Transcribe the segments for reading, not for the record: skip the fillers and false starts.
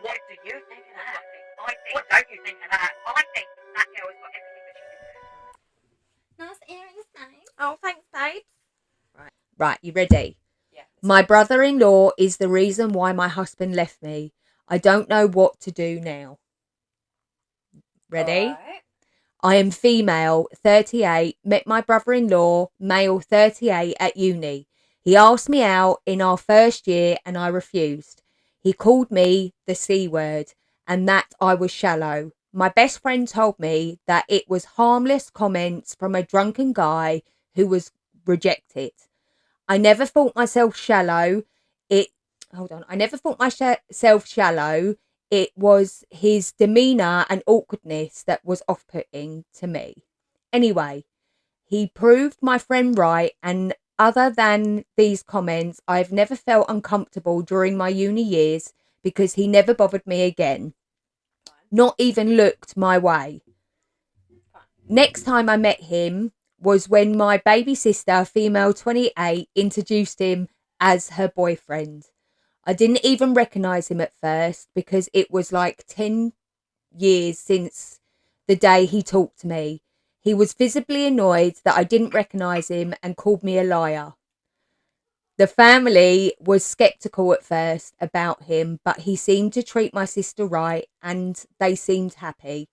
What do you think of that? What don't you think of that? I think that girl has got everything that she deserves. Nice earrings, nice. Oh, thanks, babes. Right, you ready? Yeah. My brother-in-law is the reason why my husband left me. I don't know what to do now. Ready? Right. I am female, 38, met my brother-in-law, male, 38, at uni. He asked me out in our first year and I refused. He called me the C word and that I was shallow. My best friend told me that it was harmless comments from a drunken guy who was rejected. I never thought myself shallow. I never thought myself shallow. It was his demeanour and awkwardness that was off-putting to me. Anyway, he proved my friend right, and other than these comments, I've never felt uncomfortable during my uni years because he never bothered me again. Not even looked my way. Next time I met him was when my baby sister, female 28, introduced him as her boyfriend. I didn't even recognise him at first because it was like 10 years since the day he talked to me. He was visibly annoyed that I didn't recognise him and called me a liar. The family was sceptical at first about him, but he seemed to treat my sister right and they seemed happy.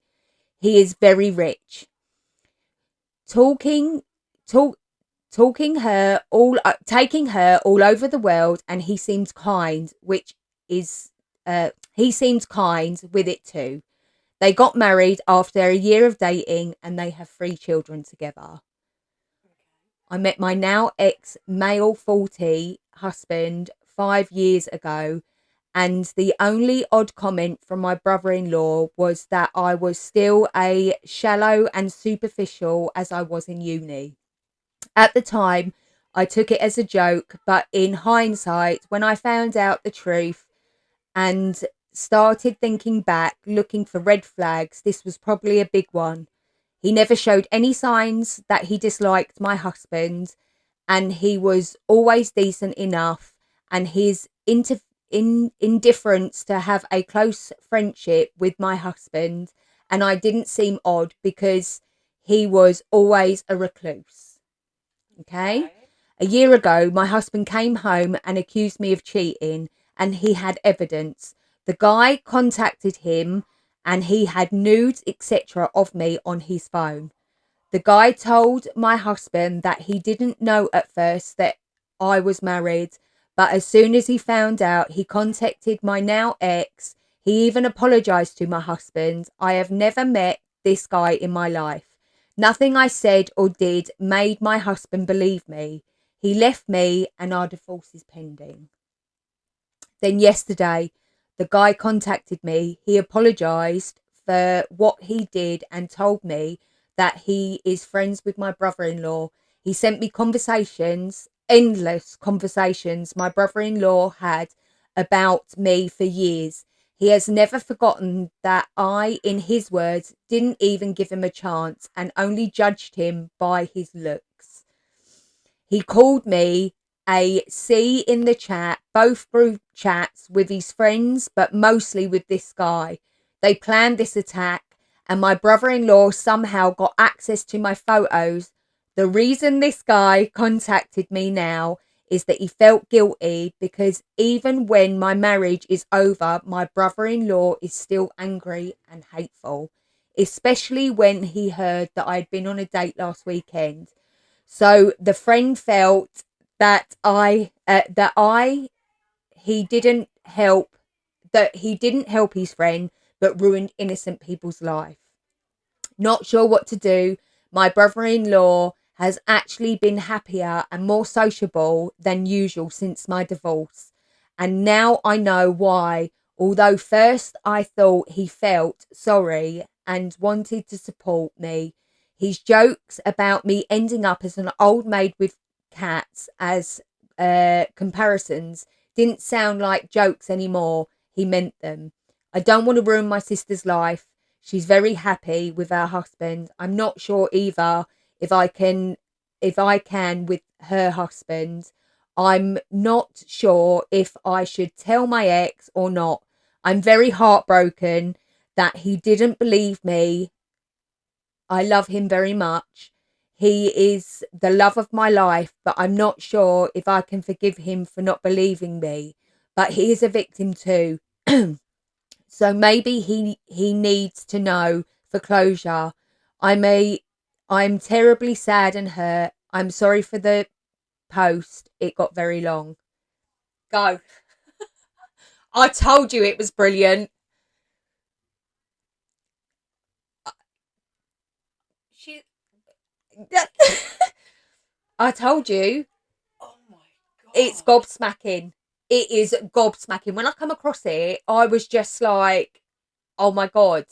He is very rich. Taking her all over the world, and he seems kind, he seems kind with it too. They got married after a year of dating and they have 3 children together. I met my now ex male 40 husband 5 years ago, and the only odd comment from my brother-in-law was that I was still a shallow and superficial as I was in uni. At the time, I took it as a joke, but in hindsight, when I found out the truth and started thinking back, looking for red flags, this was probably a big one. He never showed any signs that he disliked my husband, and he was always decent enough, and his indifference to have a close friendship with my husband, and I didn't seem odd because he was always a recluse. Okay? Right. A year ago, my husband came home and accused me of cheating, and he had evidence. The guy contacted him and he had nudes, etc., of me on his phone. The guy told my husband that he didn't know at first that I was married, but as soon as he found out, he contacted my now ex. He even apologized to my husband. I have never met this guy in my life. Nothing I said or did made my husband believe me. He left me and our divorce is pending. Then yesterday, the guy contacted me. He apologized for what he did and told me that he is friends with my brother-in-law. He sent me conversations, endless conversations my brother-in-law had about me for years. He has never forgotten that I, in his words, didn't even give him a chance and only judged him by his looks. He called me a C in the chat, both group chats with his friends, but mostly with this guy. They planned this attack, and my brother-in-law somehow got access to my photos. The reason this guy contacted me now is that he felt guilty because even when my marriage is over, my brother-in-law is still angry and hateful, especially when he heard that I'd been on a date last weekend. So the friend felt that he didn't help his friend, but ruined innocent people's life. Not sure what to do. My brother-in-law has actually been happier and more sociable than usual since my divorce. And now I know why. Although first I thought he felt sorry and wanted to support me, his jokes about me ending up as an old maid with cats as comparisons didn't sound like jokes anymore. He meant them. I don't want to ruin my sister's life. She's very happy with her husband. I'm not sure either if I can with her husband. I'm not sure if I should tell my ex or not. I'm very heartbroken that he didn't believe me. I love him very much. He is the love of my life, but I'm not sure if I can forgive him for not believing me. But he is a victim too. So maybe he needs to know for closure. I'm terribly sad and hurt. I'm sorry for the post. It got very long. Go. I told you it was brilliant. She. I told you. Oh my god. It's gobsmacking. It is gobsmacking. When I come across it, I was just like, oh my god.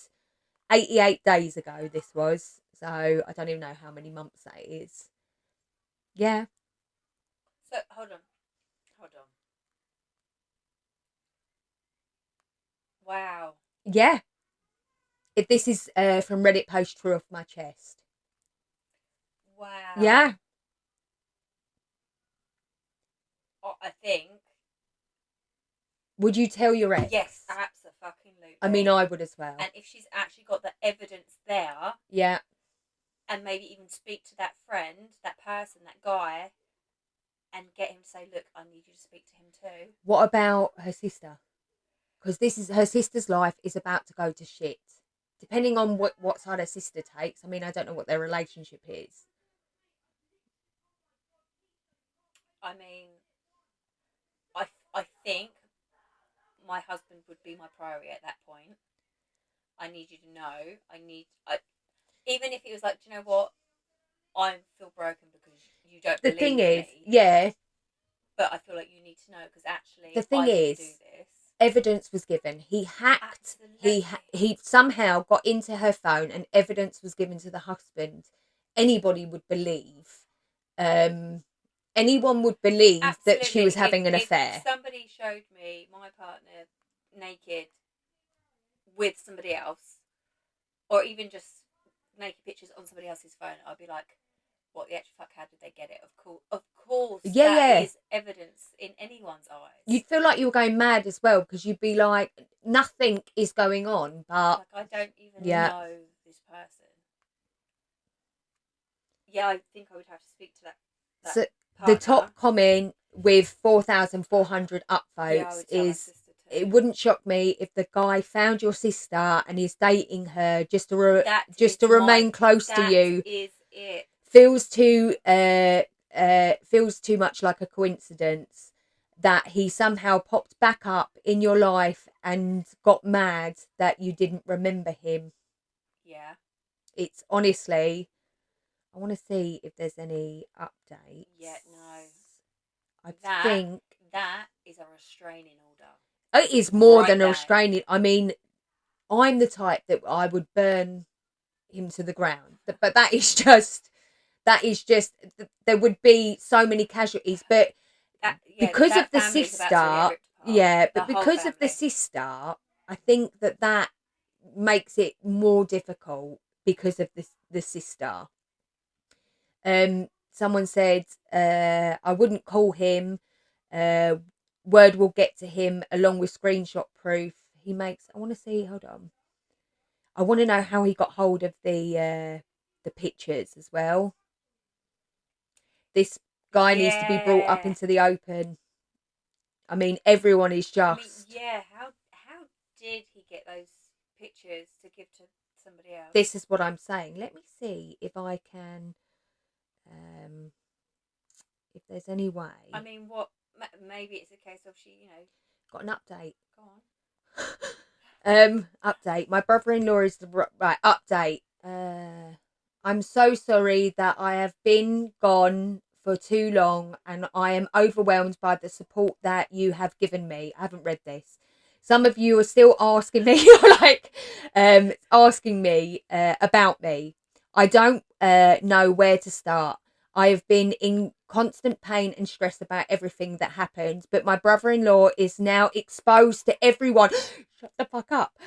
88 days ago this was. So I don't even know how many months that is. Yeah. So hold on. Wow. Yeah. This is from Reddit post True Off My Chest. Wow. Yeah. I think. Would you tell your ex? Yes, absolutely. I mean, I would as well. And if she's actually got the evidence there. Yeah. And maybe even speak to that friend, that person, that guy, and get him to say, look, I need you to speak to him too. What about her sister? Because this is her sister's life is about to go to shit. Depending on what side her sister takes. I mean, I don't know what their relationship is. I mean, I think my husband would be my priority at that point. I need you to know. Even if he was like, do you know what? I feel broken because you don't believe me. The thing is, yeah. But I feel like you need to know because actually, the thing is, do this. Evidence was given. He hacked. He somehow got into her phone, and evidence was given to the husband. Anybody would believe. Anyone would believe that she was having an affair. If somebody showed me my partner naked with somebody else, or even just naked pictures on somebody else's phone, I'd be like, what the actual fuck, how did they get it? Of course, that is evidence in anyone's eyes. You'd feel like you were going mad as well, because you'd be like, nothing is going on, but... Like, I don't even know this person. Yeah, I think I would have to speak to that so partner. The top comment with 4,400 upvotes is... It wouldn't shock me if the guy found your sister and is dating her just to remain close to you. That is it. Feels too much like a coincidence that he somehow popped back up in your life and got mad that you didn't remember him. Yeah. It's honestly, I want to see if there's any updates. Yeah, no. I think that is a restraining order. It is more than a restraining. I mean, I'm the type that I would burn him to the ground. But that is just, there would be so many casualties. But because of the sister, because of the sister, I think that makes it more difficult because of the sister. Someone said, I wouldn't call him. Word will get to him along with screenshot proof. He makes. I want to see. Hold on. I want to know how he got hold of the pictures as well. This guy needs to be brought up into the open. I mean, everyone is just. How did he get those pictures to give to somebody else? This is what I'm saying. Let me see if I can. If there's any way. I mean, what? Maybe it's a case of she, got an update. Go on. Update. My brother-in-law is right. Update. I'm so sorry that I have been gone for too long, and I am overwhelmed by the support that you have given me. I haven't read this. Some of you are still asking me, asking me about me. I don't know where to start. I have been in constant pain and stress about everything that happened, but my brother-in-law is now exposed to everyone. Shut the fuck up.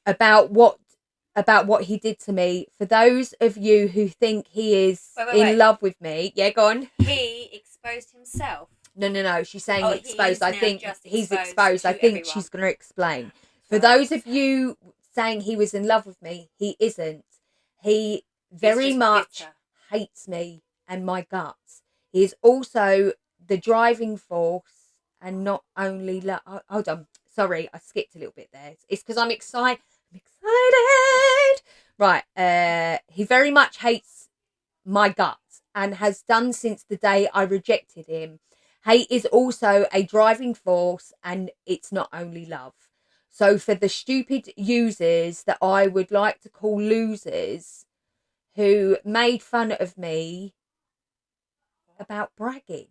About what he did to me. For those of you who think he is in love with me, yeah, go on. He exposed himself. No. She's saying Oh, he exposed. is I now think just he's exposed exposed. I to think everyone. she's going to explain. For So, those of you saying he was in love with me, he isn't. He very just much bitter. hates me and my guts. He is also the driving force, and not only. Hold on. Sorry, I skipped a little bit there. It's because I'm excited. I'm excited. Right. He very much hates my guts and has done since the day I rejected him. Hate is also a driving force, and it's not only love. So, for the stupid users that I would like to call losers who made fun of me about bragging,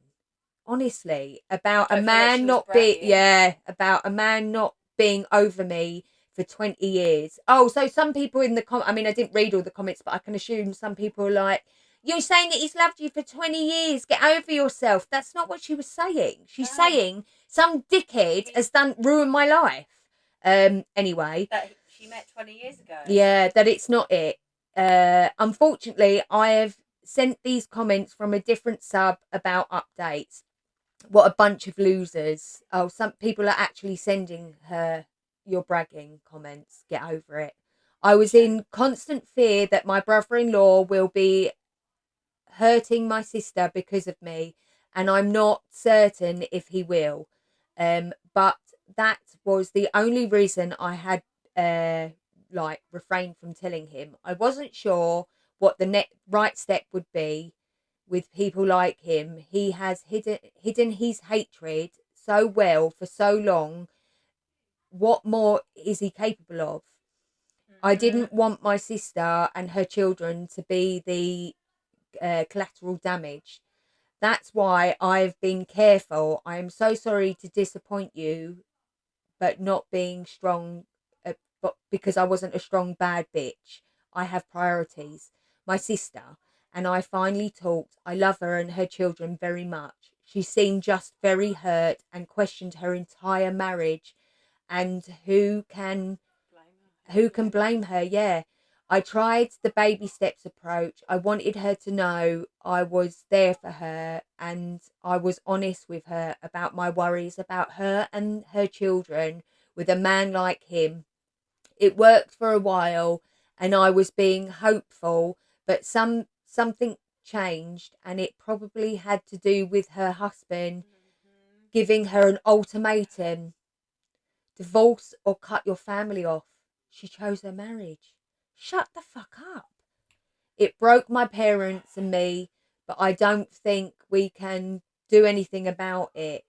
honestly, about I a don't feel like she man was not being, bragging. about a man not being over me for 20 years. Oh, so some people in the I mean, I didn't read all the comments, but I can assume some people are like, you're saying that he's loved you for 20 years. Get over yourself. That's not what she was saying. She's No. saying some dickhead has ruined my life. Anyway. That she met 20 years ago. Yeah, that it's not it. Unfortunately, I have sent these comments from a different sub about updates. What a bunch of losers. Oh, some people are actually sending her your bragging comments. Get over it. I was in constant fear that my brother-in-law will be hurting my sister because of me, and I'm not certain if he will. But that was the only reason I had refrained from telling him. I wasn't sure what the right step would be with people like him. He has hidden his hatred so well for so long. What more is he capable of? I didn't want my sister and her children to be the collateral damage. That's why I've been careful. I am so sorry to disappoint you, but not being strong, but because I wasn't a strong bad bitch. I have priorities. My sister and I finally talked. I love her and her children very much. She seemed just very hurt and questioned her entire marriage. And who can blame her? Yeah. I tried the baby steps approach. I wanted her to know I was there for her, and I was honest with her about my worries about her and her children with a man like him. It worked for a while and I was being hopeful, but something changed, and it probably had to do with her husband giving her an ultimatum: divorce or cut your family off. She chose her marriage. Shut the fuck up. It broke my parents and me, but I don't think we can do anything about it.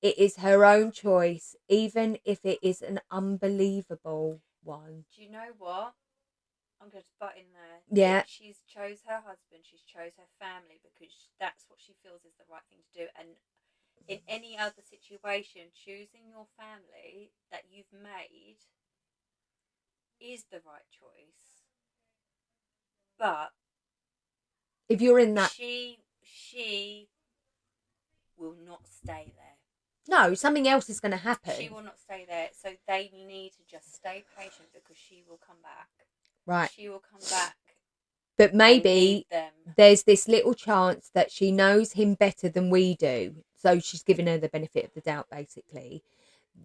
It is her own choice, even if it is an unbelievable one. Do you know what? I'm going to butt in there. Yeah. She's chose her husband. She's chose her family because that's what she feels is the right thing to do. And in any other situation, choosing your family that you've made is the right choice. But if you're in that, she will not stay there. No, something else is going to happen. She will not stay there. So they need to just stay patient because she will come back. Right. She will come back. But maybe there's this little chance that she knows him better than we do. So she's given her the benefit of the doubt, basically.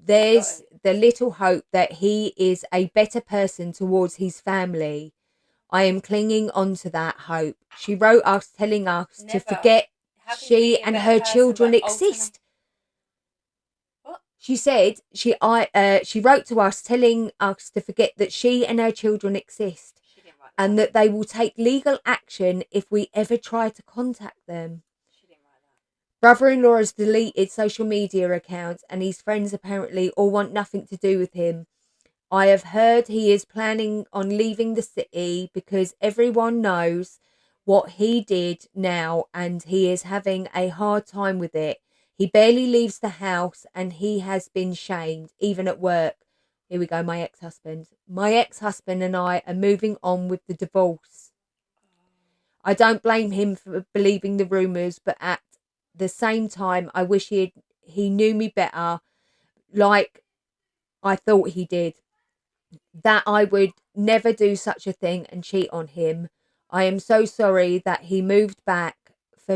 There's the little hope that he is a better person towards his family. I am clinging on to that hope. She wrote us telling us to forget she and her children exist. What? She said she wrote to us telling us to forget that she and her children exist, and that they will take legal action if we ever try to contact them. She didn't write that. Brother-in-law has deleted social media accounts, and his friends apparently all want nothing to do with him. I have heard he is planning on leaving the city because everyone knows what he did now, and he is having a hard time with it. He barely leaves the house and he has been shamed, even at work. Here we go, my ex-husband. My ex-husband and I are moving on with the divorce. I don't blame him for believing the rumours, but at the same time, I wish he knew me better, like I thought he did. That I would never do such a thing and cheat on him. I am so sorry that he moved back for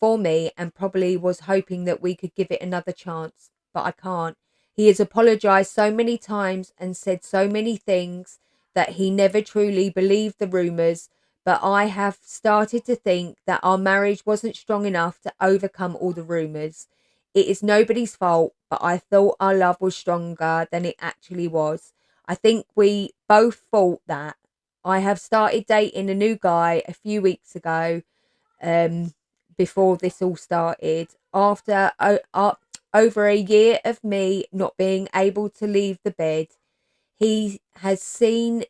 for me and probably was hoping that we could give it another chance, but I can't. He has apologized so many times and said so many things that he never truly believed the rumors, but I have started to think that our marriage wasn't strong enough to overcome all the rumors. It is nobody's fault, but I thought our love was stronger than it actually was. I think we both thought that. I have started dating a new guy a few weeks ago, before this all started. After over a year of me not being able to leave the bed, he has seen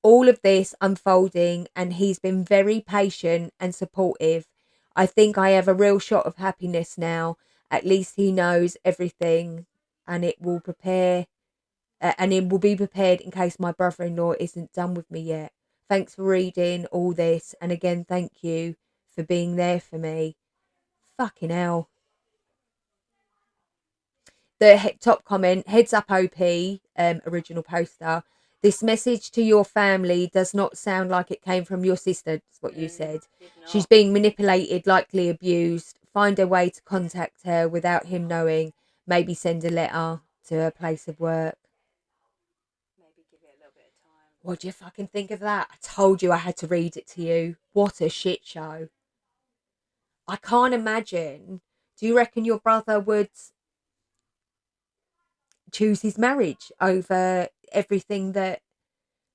all of this unfolding and he's been very patient and supportive. I think I have a real shot of happiness now. At least he knows everything and it will be prepared in case my brother-in-law isn't done with me yet. Thanks for reading all this, and again, thank you for being there for me. Fucking hell. The top comment, heads up OP, original poster. This message to your family does not sound like it came from your sister, is what you said. She's being manipulated, likely abused. Find a way to contact her without him knowing. Maybe send a letter to her place of work. Maybe give it a little bit of time. What do you fucking think of that? I told you I had to read it to you. What a shit show. I can't imagine. Do you reckon your brother would choose his marriage over everything that,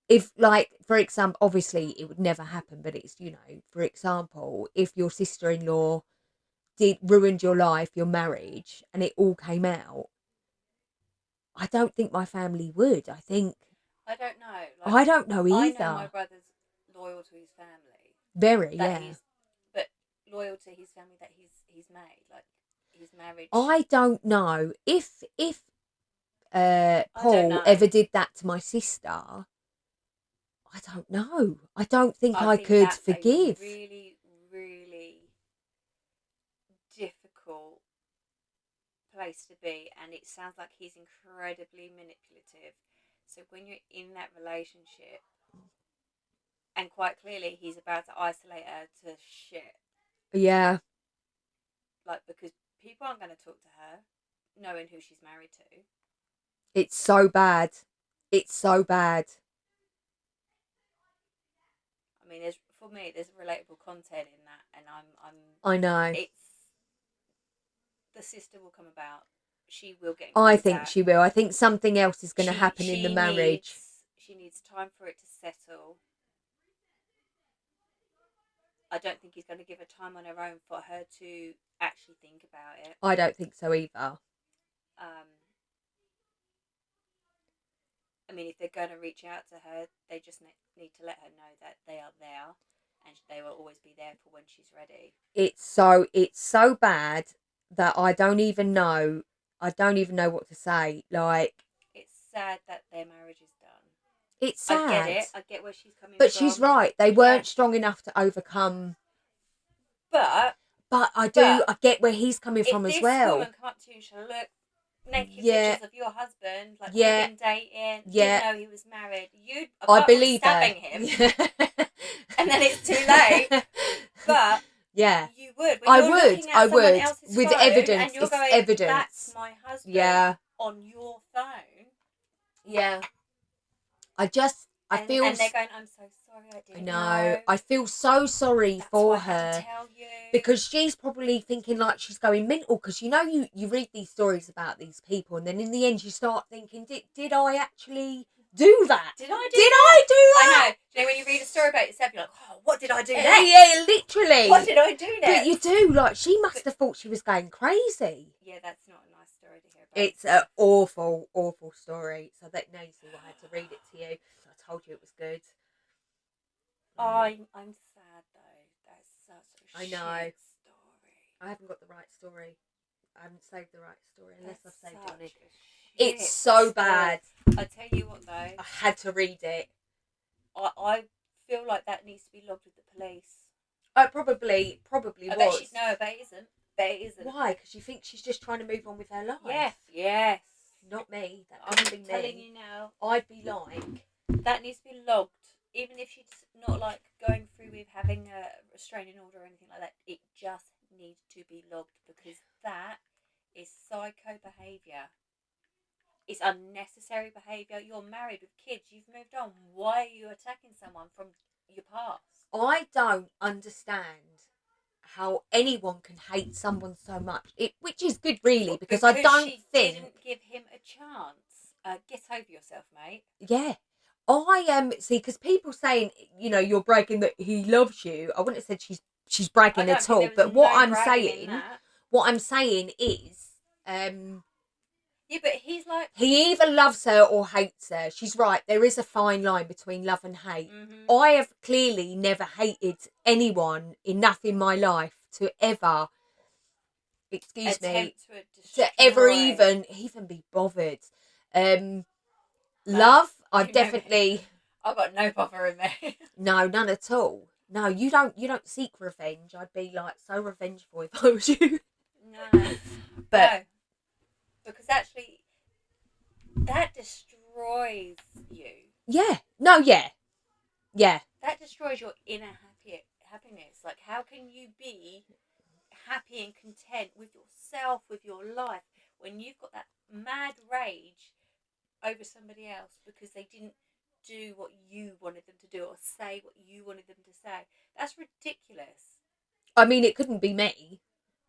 if, like, for example, obviously it would never happen, but it's, you know, for example, if your sister-in-law ruined your life, your marriage, and it all came out, I don't think my family would. I don't know. I don't know either. I know my brother's loyal to his family. Very, yeah. But loyal to his family that he's made, like his marriage. I don't know if Paul ever did that to my sister. I don't know. I don't think I could forgive. A really, really difficult place to be, and it sounds like he's incredibly manipulative. So when you're in that relationship, and quite clearly he's about to isolate her to shit. Yeah. Like, because people aren't going to talk to her knowing who she's married to. It's so bad. It's so bad. I mean, there's relatable content in that, and I know. The sister will come about. She will get. I think she will. I think something else is going to happen in the marriage. She needs time for it to settle. I don't think he's going to give her time on her own for her to actually think about it. I don't think so either. I mean, if they're going to reach out to her, they just need to let her know that they are there, and they will always be there for when she's ready. It's so bad that I don't even know what to say. Like, it's sad that their marriage is done. It's sad. I get it. I get where she's coming from. But she's right. They weren't strong enough to overcome. But I get where he's coming from as well. If this woman come up to you, she'll look naked pictures of your husband, like we've been dating, didn't know he was married. I believe stabbing him, and then it's too late. But yeah, you would. I would. With evidence, and you're going, evidence. That's my husband. Yeah. On your phone. Yeah. I feel. And they're going, I'm so sorry, I didn't know. I feel so sorry for her. I had to tell you. Because she's probably thinking like she's going mental. Because you read these stories about these people, and then in the end you start thinking, did I actually do that? Did I do that? I know. You know, when you read a story about yourself, you're like, oh, what did I do next? Yeah, literally. What did I do next? But you do, like, she must have thought she was going crazy. Yeah, that's not a nice story to hear about. It's an awful, awful story. So that now you see why I had to read it to you. I told you it was good. I'm sad though. That's such a shit story. I haven't got the right story. I haven't saved the right story unless I've saved it on it. It's so bad. I tell you what though. I had to read it. I feel like that needs to be logged with the police. I probably was. I bet she'd know, but it isn't. Why? Because you think she's just trying to move on with her life. Yes. Not me. I'm telling you now. I'd be like, that needs to be logged. Even if she's not like going through with having a restraining order or anything like that, it just needs to it's unnecessary behaviour. You're married with kids. You've moved on. Why are you attacking someone from your past? I don't understand how anyone can hate someone so much. Which is good, really, because I don't she think. didn't give him a chance. Get over yourself, mate. Yeah. I see, because people saying, you're bragging that he loves you. I wouldn't have said she's bragging at all. But what I'm saying is, yeah, but he's like, he either loves her or hates her. She's right. There is a fine line between love and hate. mm-hmm. I have clearly never hated anyone enough in my life to ever, to ever even be bothered. Love, I've definitely. I've got no bother in me. No, none at all. No, you don't seek revenge. I'd be like so revengeful if I was you. No, but no. Because actually, that destroys you. Yeah. No. Yeah. Yeah. That destroys your inner happiness. Like, how can you be happy and content with yourself, with your life, when you've got that mad rage over somebody else because they didn't do what you wanted them to do or say what you wanted them to say? That's ridiculous. I mean, it couldn't be me,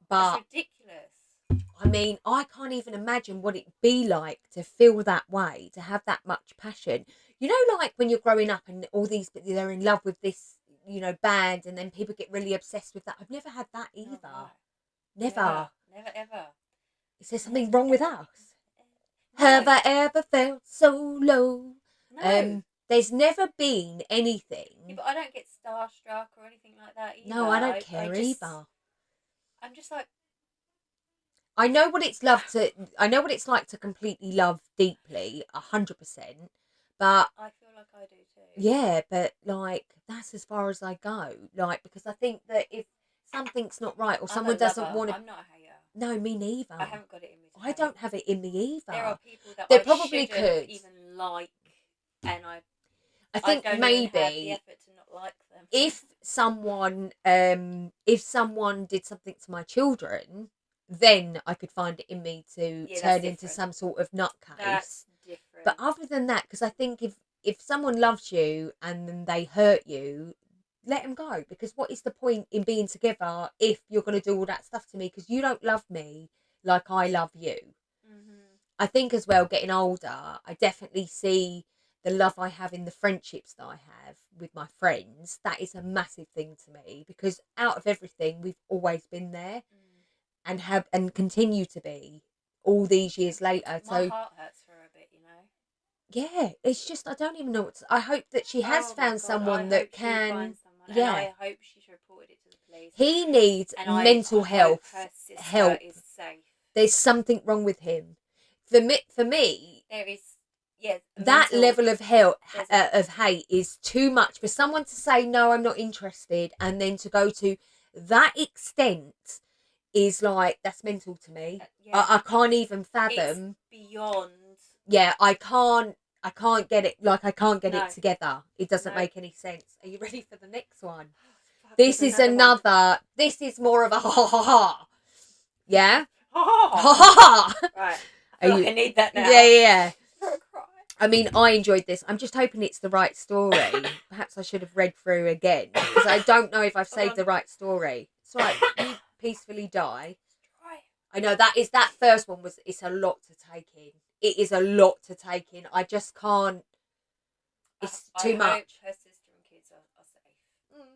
but that's ridiculous. I mean, I can't even imagine what it'd be like to feel that way, to have that much passion. You know, like when you're growing up and all these, they're in love with this, band, and then people get really obsessed with that. I've never had that either. No. Never, ever. Is there something wrong with us? No. Have I ever felt so low? No. There's never been anything. Yeah, but I don't get starstruck or anything like that either. No, I don't care either. I'm just like, I know what it's like to completely love deeply, 100%. But I feel like I do too. Yeah, but like that's as far as I go. Like, because I think that if something's not right or someone doesn't want to, I'm not a hater. No, me neither. I haven't got it in me. I don't have it in me either. There are people that they I probably could even like, and I think maybe have the effort to not like them. If someone did something to my children, then I could find it in me to turn into some sort of nutcase. That's different. But other than that, because I think if someone loves you and then they hurt you, let them go. Because what is the point in being together if you're going to do all that stuff to me? Because you don't love me like I love you. Mm-hmm. I think as well, getting older, I definitely see the love I have in the friendships that I have with my friends. That is a massive thing to me, because out of everything, we've always been there and continue to be all these years later. My heart hurts for a bit, Yeah, it's just, I don't even know I hope that she has found someone that can. Yeah, and I hope she's reported it to the police. He needs mental health help. Is safe. There's something wrong with him. For me, there is. That level of hate is too much for someone to say no, I'm not interested, and then to go to that extent is like, that's mental to me. I can't even fathom. It's beyond. Yeah, I can't get it. Like, I can't get it together. It doesn't make any sense. Are you ready for the next one? This is another. This is more of a ha ha ha. Yeah. Ha ha ha. Right. I need that now. Yeah. I mean, I enjoyed this. I'm just hoping it's the right story. Perhaps I should have read through again, because I don't know if I've saved the right story. It's right. You peacefully die. I know that first one it's a lot to take in. It is a lot to take in. I just can't. It's too much. Hope her sister and kids are safe.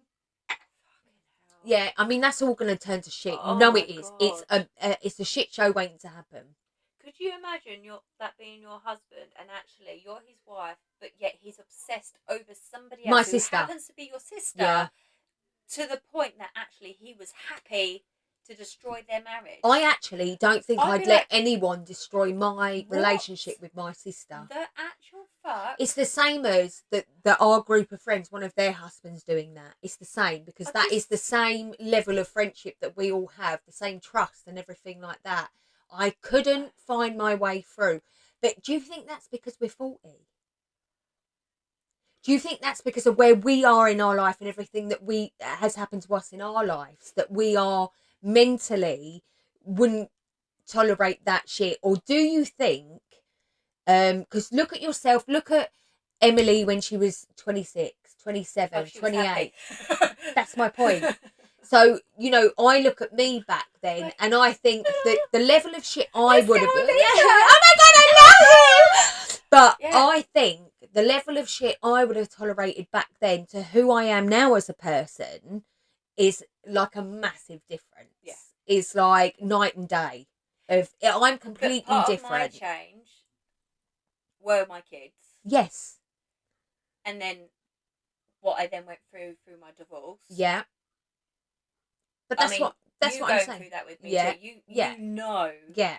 Yeah, I mean, that's all going to turn to shit. No, it is. God. It's a shit show waiting to happen. Could you imagine that being your husband, and actually you're his wife, but yet he's obsessed over somebody else My sister. who happens to be your sister, to the point that actually he was happy to destroy their marriage? I actually don't think I'd let anyone destroy my relationship with my sister. The actual fuck? It's the same as that our group of friends, one of their husbands doing that. It's the same, because is the same level of friendship that we all have, the same trust and everything like that. I couldn't find my way through. But do you think that's because we're 40? Do you think that's because of where we are in our life and everything that has happened to us in our lives, that we are mentally wouldn't tolerate that shit? Or do you think Because look at yourself. Look at Emily when she was 26, 27, she was 28. happy. That's my point. So, you know, I look at me back then and I think that the level of shit I would have... Oh my God, I love you! But I think the level of shit I would have tolerated back then to who I am now as a person is like a massive difference. Yeah. It's like night and day. I'm completely but part different. Of my change were my kids. Yes. And then what I then went through my divorce. Yeah. But that's what I'm saying. You going through that with me too. You know. Yeah.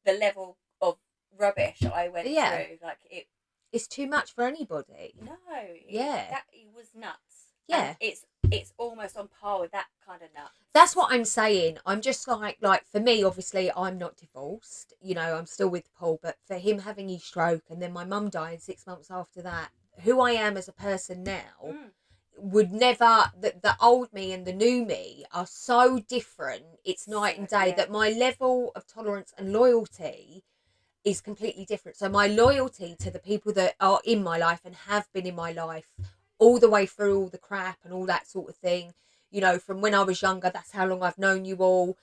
The level of rubbish I went through, like it's too much for anybody. No. It was nuts. Yeah. And it's almost on par with that kind of nuts. That's what I'm saying. I'm just like for me, obviously, I'm not divorced. You know, I'm still with Paul. But for him having his stroke and then my mum dying 6 months after that, who I am as a person now would never... The old me and the new me are so different. It's night and day that my level of tolerance and loyalty is completely different. So my loyalty to the people that are in my life and have been in my life all the way through all the crap and all that sort of thing, you know, from when I was younger, that's how long I've known you all.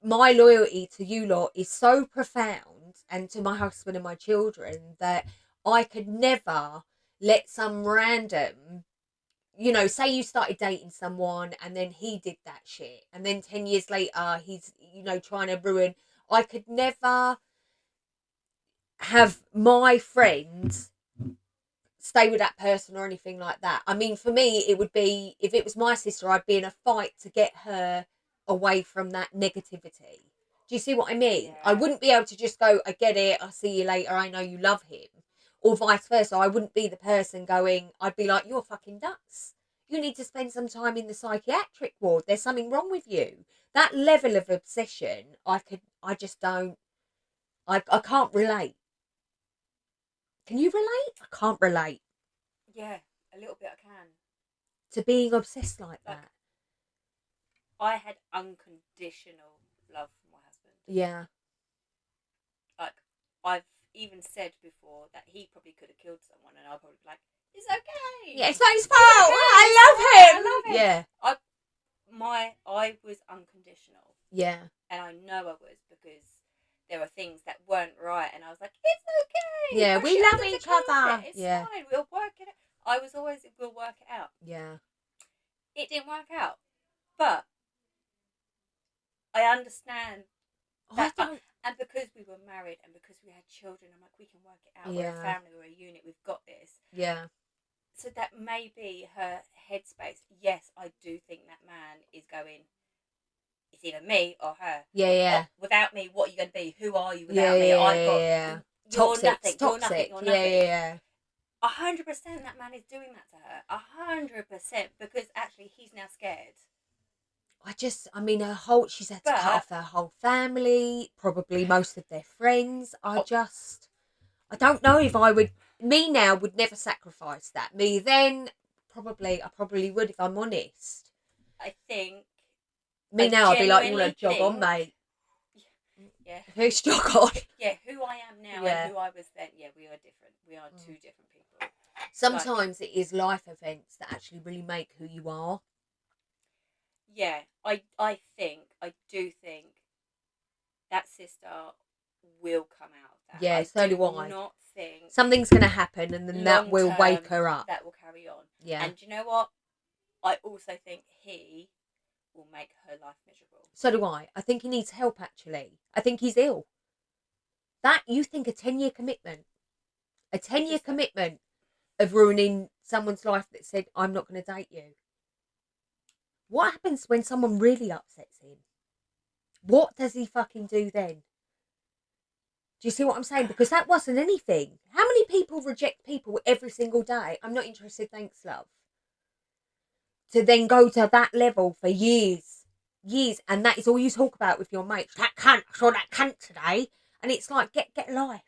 My loyalty to you lot is so profound, and to my husband and my children, that I could never let some random, you know, say you started dating someone and then he did that shit and then 10 years later he's, you know, trying to ruin... I could never have my friends stay with that person or anything like that. I mean, for me, it would be, if it was my sister, I'd be in a fight to get her away from that negativity. Do you see what I mean? Yeah. I wouldn't be able to just go, I get it, I'll see you later, I know you love him. Or vice versa. I wouldn't be the person going, I'd be like, you're fucking nuts. You need to spend some time in the psychiatric ward. There's something wrong with you. That level of obsession, I just don't, I can't relate. Can you relate? I can't relate. Yeah, a little bit I can. To being obsessed like that. I had unconditional love for my husband. Yeah. Like, I've even said before that he probably could have killed someone and I'll probably be like, it's okay. Yeah, it's not his fault. I love him. Yeah. I was unconditional. Yeah. And I know I was, because there were things that weren't right and I was like, it's okay. Yeah, we love each other. It's fine. We'll work it out. I was always, we'll work it out. Yeah. It didn't work out. But I understand that. And because we were married and because we had children, I'm like, we can work it out. Yeah. We're a family, we're a unit, we've got this. Yeah. So that may be her headspace. Yes, I do think that man is going, it's either me or her. Yeah, yeah. Without me, what are you going to be? Who are you without me? I've got... Yeah. Toxic. You're nothing. Yeah. 100% that man is doing that to her. 100%. Because actually he's now scared. She's had to cut off her whole family, probably most of their friends. I don't know if I would... Me now would never sacrifice that. Me then, I probably would, if I'm honest. I think... Me now, I'd be like, you want to jog on, mate? Yeah. Who's jog on? Yeah, who I am now and who I was then. Yeah, we are different. We are two different people. Sometimes it is life events that actually really make who you are. Yeah, I do think that sister will come out of that. Yeah, so do I. Not think something's going to happen and then that will wake her up. That will carry on. Yeah. And do you know what? I also think he will make her life miserable. So do I. I think he needs help, actually. I think he's ill. That, you think a 10-year commitment. A 10-year commitment of ruining someone's life that said, I'm not going to date you. What happens when someone really upsets him? What does he fucking do then? Do you see what I'm saying? Because that wasn't anything. How many people reject people every single day? I'm not interested, thanks, love. To then go to that level for years. And that is all you talk about with your mates. That cunt, I saw that cunt today. And it's like, get a life.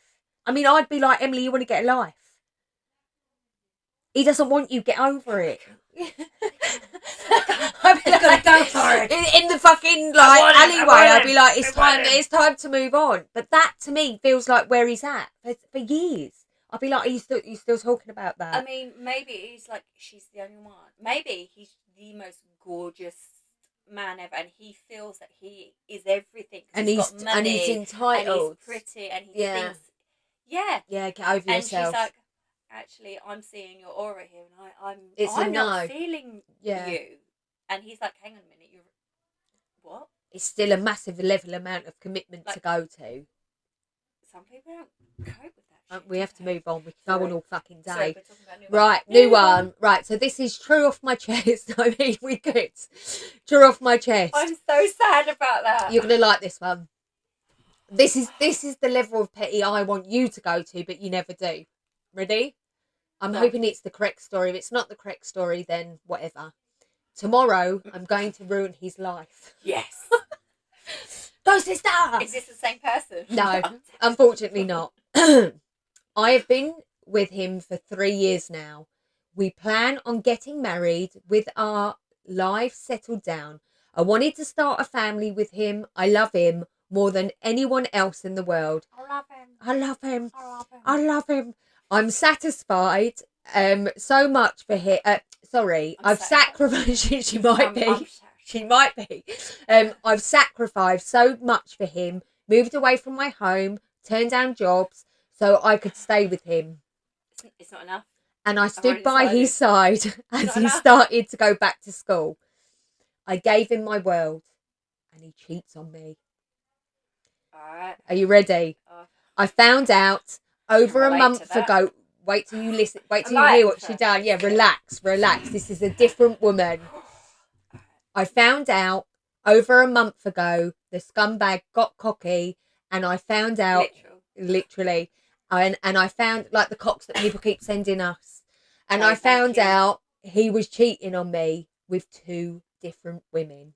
I mean, I'd be like, Emily, you want to get a life? He doesn't want you, get over it. I'd be It's like, gonna go for it. in the fucking I like want him, I alleyway. want I'd be him, like, I want him. it's time to move on. But that to me feels like where he's at for years. I'd be like, are you still talking about that? I mean, maybe he's like, she's the only one. Maybe he's the most gorgeous man ever, and he feels that he is everything. 'Cause and he's got money, and he's entitled. and he's pretty, and he Yeah. thinks, yeah. Yeah, get over And yourself. she's like, actually, I'm seeing your aura here, and It's a I'm no. not feeling Yeah. you. And he's like, hang on a minute, you're what? It's still a massive level amount of commitment to Like- go to. Some people don't cope with that. Shit, We have to do they? move on. We can go Sorry. on all fucking Sorry, day. we're talking about new Right, new one. Right, so this is true off my chest. I mean, we could. True off my chest. I'm so sad about that. You're gonna like this one. This is the level of petty I want you to go to, but you never do. Ready? I'm Go on. hoping it's the correct story. If it's not the correct story, then whatever. Tomorrow, I'm going to ruin his life. Yes. Go, sister! Is this the same person? No, unfortunately not. I have been with him for 3 years now. We plan on getting married with our life settled down. I wanted to start a family with him. I love him more than anyone else in the world. I love him. I love him. I love him. I love him. I'm satisfied so much for him. Sorry, I'm I've satisfied. sacrificed. She might be. I'm sorry. She might be. I've sacrificed so much for him, moved away from my home, turned down jobs so I could stay with him. It's not enough. And I already stood by his side as not he enough. started to go back to school. I gave him my world and he cheats on me. All right. Are you ready? Oh. I found out over a relate month to that. ago. Wait till you listen. Wait till you Right. hear what she done. Yeah, relax. This is a different woman. I found out over a month ago the scumbag got cocky, and I found out literally, and I found like the cocks that people keep sending us, and Oh, I thank found you. out he was cheating on me with 2 different women.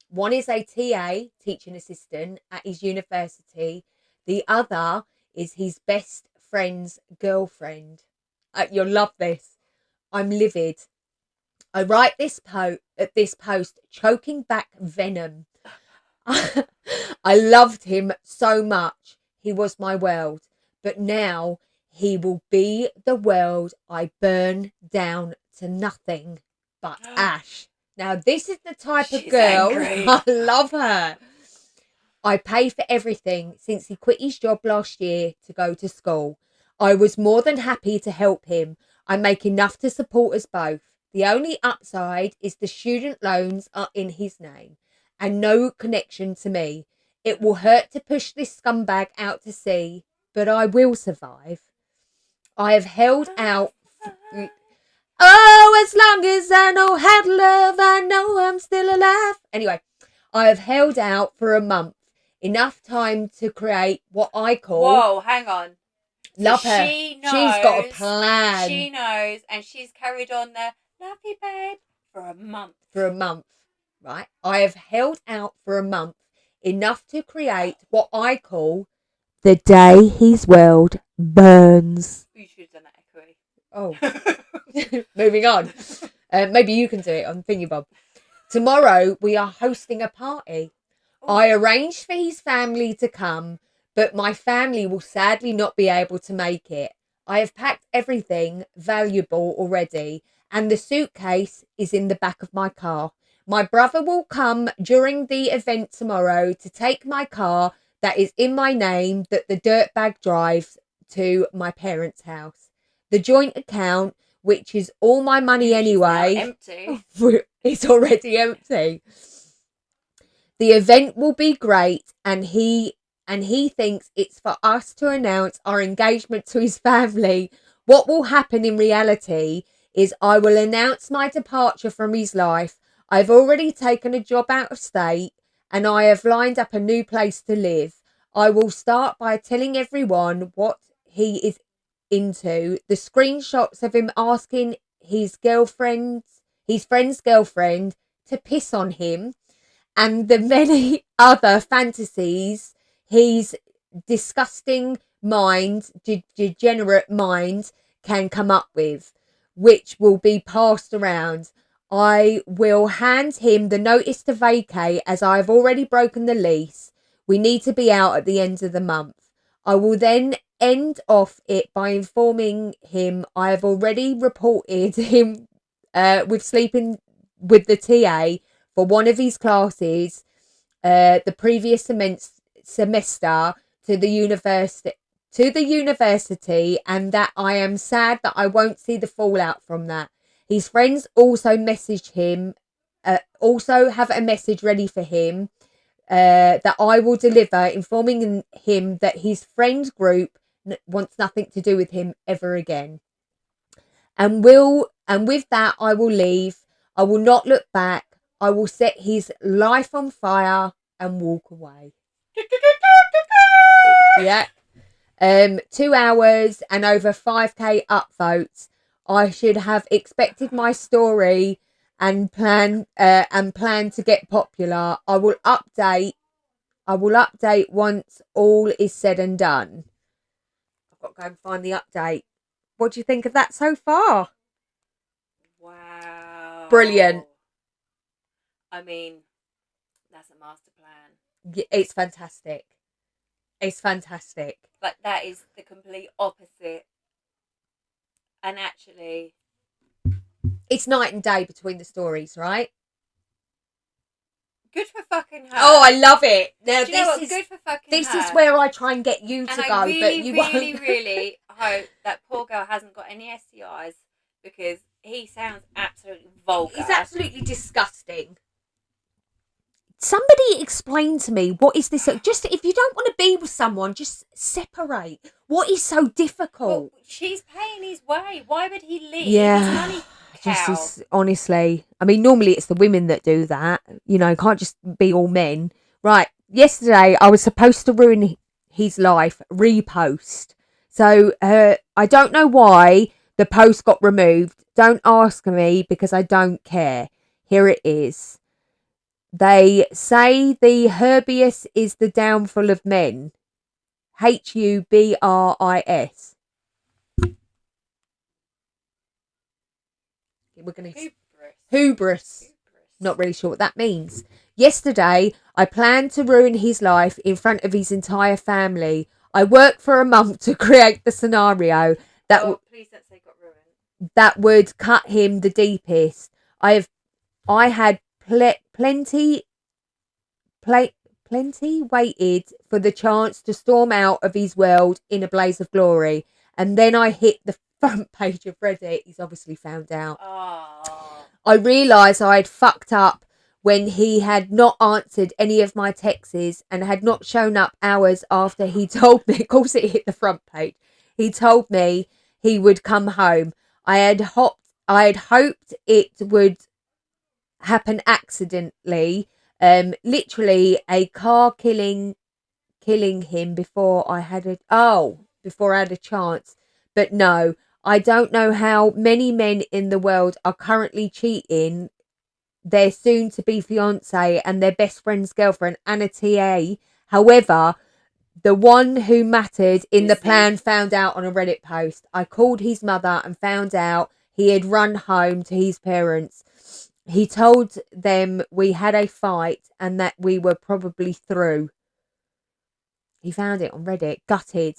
One is a TA, teaching assistant at his university. The other is his best friend's girlfriend. You'll love this. I'm livid. I write this post choking back venom. I loved him so much. He was my world. But now he will be the world I burn down to nothing but ash. Now, this is the type of She's girl angry. I love her. I pay for everything since he quit his job last year to go to school. I was more than happy to help him. I make enough to support us both. The only upside is the student loans are in his name and no connection to me. It will hurt to push this scumbag out to sea, but I will survive. I have held out. Oh, as long as I know how to love, I know I'm still alive. Anyway, I have held out for a month. Enough time to create what I call... Whoa, hang on. Love So her. She knows, She's got a plan. She knows, and she's carried on the love you, babe, for a month. For a month, right? I have held out for a month. Enough to create what I call the day his world burns. You should have done that, Oh, Echoey. moving on. Maybe you can do it on Thingy Bob. Tomorrow we are hosting a party. I arranged for his family to come, but my family will sadly not be able to make it. I have packed everything valuable already, and the suitcase is in the back of my car. My brother will come during the event tomorrow to take my car that is in my name that the dirtbag drives to my parents' house. The joint account, which is all my money anyway, Empty. it's already empty. The event will be great, and he thinks it's for us to announce our engagement to his family. What will happen in reality is I will announce my departure from his life. I've already taken a job out of state and I have lined up a new place to live. I will start by telling everyone what he is into. The screenshots of him asking his friend's girlfriend to piss on him, and the many other fantasies his disgusting mind, degenerate mind can come up with. which will be passed around. I will hand him the notice to vacate as I have already broken the lease. We need to be out at the end of the month. I will then end off it by informing him I have already reported him with sleeping with the TA for one of his classes the previous semester to the university, and that I am sad that I won't see the fallout from that. His friends also messaged him, also have a message ready for him that I will deliver, informing him that his friends group wants nothing to do with him ever again. And with that I will leave. I will not look back. I will set his life on fire and walk away. Yeah. 2 hours and over 5k upvotes. I should have expected my story and plan to get popular. I will update once all is said and done. I've got to go and find the update. What do you think of that so far? Wow. Brilliant. I mean, that's a master plan. It's fantastic. It's fantastic. But that is the complete opposite. And actually, it's night and day between the stories, right? Good for fucking her. Oh, I love it. Now, Do you know what? Good for fucking this her. is where I try and get you to and go, I really, but you really, won't. really hope that poor girl hasn't got any STIs, because he sounds absolutely vulgar. He's absolutely disgusting. Somebody explain to me, what is this? Just if you don't want to be with someone, just separate. What is so difficult? Well, she's paying his way. Why would he leave? Yeah. His money cow. Honestly, I mean, normally it's the women that do that. You know, can't just be all men. Right. Yesterday, I was supposed to ruin his life. Repost. So I don't know why the post got removed. Don't ask me because I don't care. Here it is. They say the Herbius is the downfall of men. HUBRIS. We're going to hubris. Not really sure what that means. Yesterday, I planned to ruin his life in front of his entire family. I worked for a month to create the scenario that please don't say got ruined. That would cut him the deepest. I had plenty waited for the chance to storm out of his world in a blaze of glory, and then I hit the front page of Reddit. He's obviously found out. Oh. I realised I had fucked up when he had not answered any of my texts and had not shown up hours after he told me. Of course, it hit the front page. He told me he would come home. I had hoped it would happen accidentally. Literally a car killing him before I had a chance. But no, I don't know how many men in the world are currently cheating their soon-to-be fiance and their best friend's girlfriend, Anna TA. However, the one who mattered in the plan found out on a Reddit post. I called his mother and found out he had run home to his parents. He told them we had a fight and that we were probably through. He found it on Reddit. Gutted.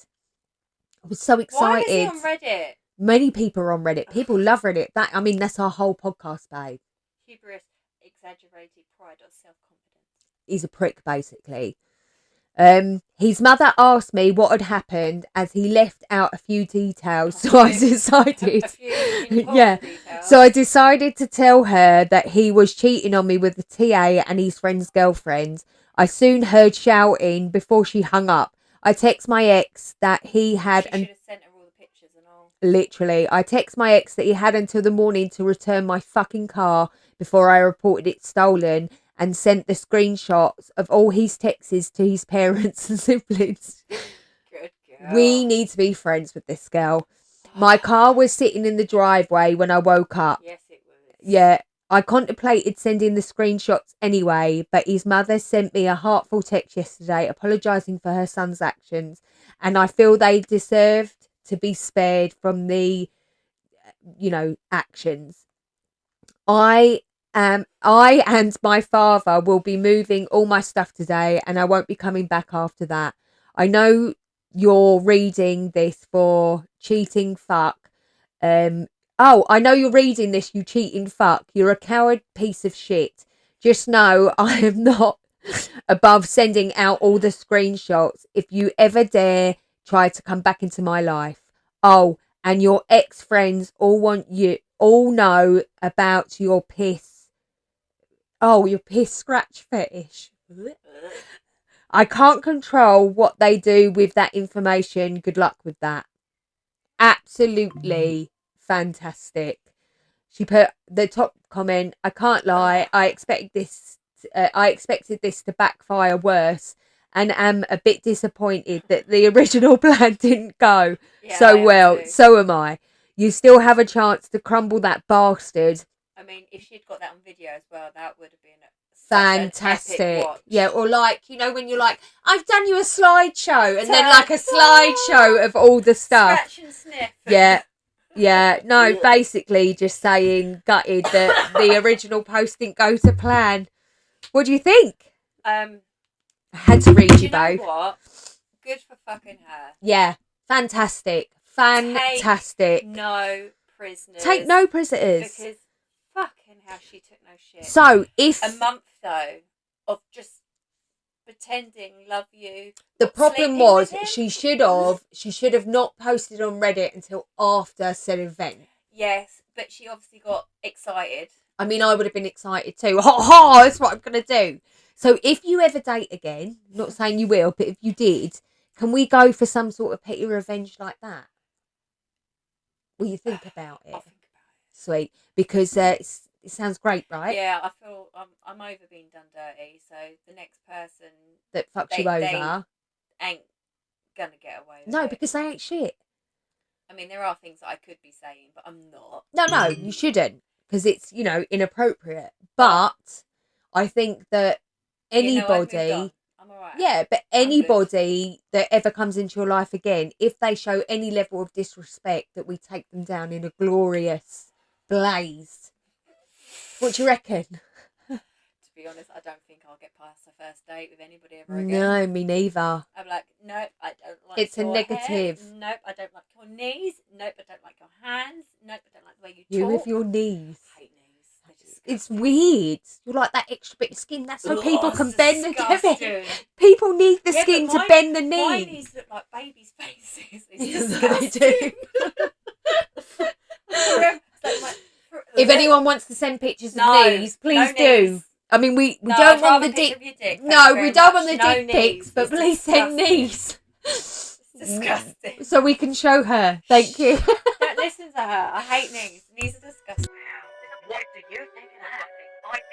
I was so excited. Why is he on Reddit? Many people are on Reddit. People love Reddit. That's our whole podcast, babe. Hubris, exaggerated pride or self-confidence. He's a prick, basically. His mother asked me what had happened as he left out a few details, so I decided so I decided to tell her that he was cheating on me with the TA and his friend's girlfriend. I soon heard shouting before she hung up. I text my ex that he had... She should have sent her all the pictures and all. Literally. I text my ex that he had until the morning to return my fucking car before I reported it stolen, and sent the screenshots of all his texts to his parents and siblings. Good girl. We need to be friends with this girl. My car was sitting in the driveway when I woke up. Yes, it was. Yeah, I contemplated sending the screenshots anyway, but his mother sent me a heartful text yesterday apologising for her son's actions, and I feel they deserved to be spared from the actions. I and my father will be moving all my stuff today, and I won't be coming back after that. I know you're reading this for cheating fuck. I know you're reading this, you cheating fuck. You're a coward piece of shit. Just know I am not above sending out all the screenshots if you ever dare try to come back into my life. Oh, and your ex-friends all know about your piss. Oh, your piss scratch fetish. I can't control what they do with that information. Good luck with that. Absolutely fantastic. She put the top comment, I can't lie, I expected this to backfire worse and am a bit disappointed that the original plan didn't go so well. So am I. You still have a chance to crumble that bastard. I mean, if she'd got that on video as well, that would have been fantastic. Yeah, or when you're like, I've done you a slideshow, and then like a slideshow of all the stuff. Scratch and sniff. Yeah. No, basically just saying gutted that the original post didn't go to plan. What do you think? I had to read you both. Know what? Good for fucking her. Yeah, fantastic. Take no prisoners. Take no prisoners. Because fucking hell, she took no shit. So if a month though of just pretending love you. The problem was she should have not posted on Reddit until after said event. Yes, but she obviously got excited. I mean, I would have been excited too. Ha! That's what I'm going to do. So if you ever date again, not saying you will, but if you did, can we go for some sort of petty revenge like that? Will you think about it? I'll think about it. Sweet. Because it sounds great, right? Yeah, I feel I'm over being done dirty, so the next person that fucks you over ain't gonna get away with No, it. because they ain't shit. I mean, there are things that I could be saying, but I'm not. No, you shouldn't, because it's, inappropriate. But I think that anybody... I'm all right. Yeah, but anybody that ever comes into your life again, if they show any level of disrespect, that we take them down in a glorious blaze. What do you reckon? To be honest, I don't think I'll get past the first date with anybody ever again. No, me neither. I'm like, nope, I don't like it's your a negative. Hair. Nope, I don't like your knees. Nope, I don't like your hands. Nope, I don't like the way you talk. You with your knees. I hate knees. It's weird. You're like that extra bit of skin. That's so people can bend the People need the skin to bend the knee. My knees look like babies' faces. It's disgusting. If anyone wants to send pictures of knees, please do. I mean, we don't want the dick. No, we don't want the dick pics, but please send knees. It's disgusting. So we can show her. Thank you. Don't listen to her. I hate knees. Knees are disgusting. What do you think of that?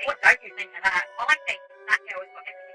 What don't you think of that? I think that girl has got everything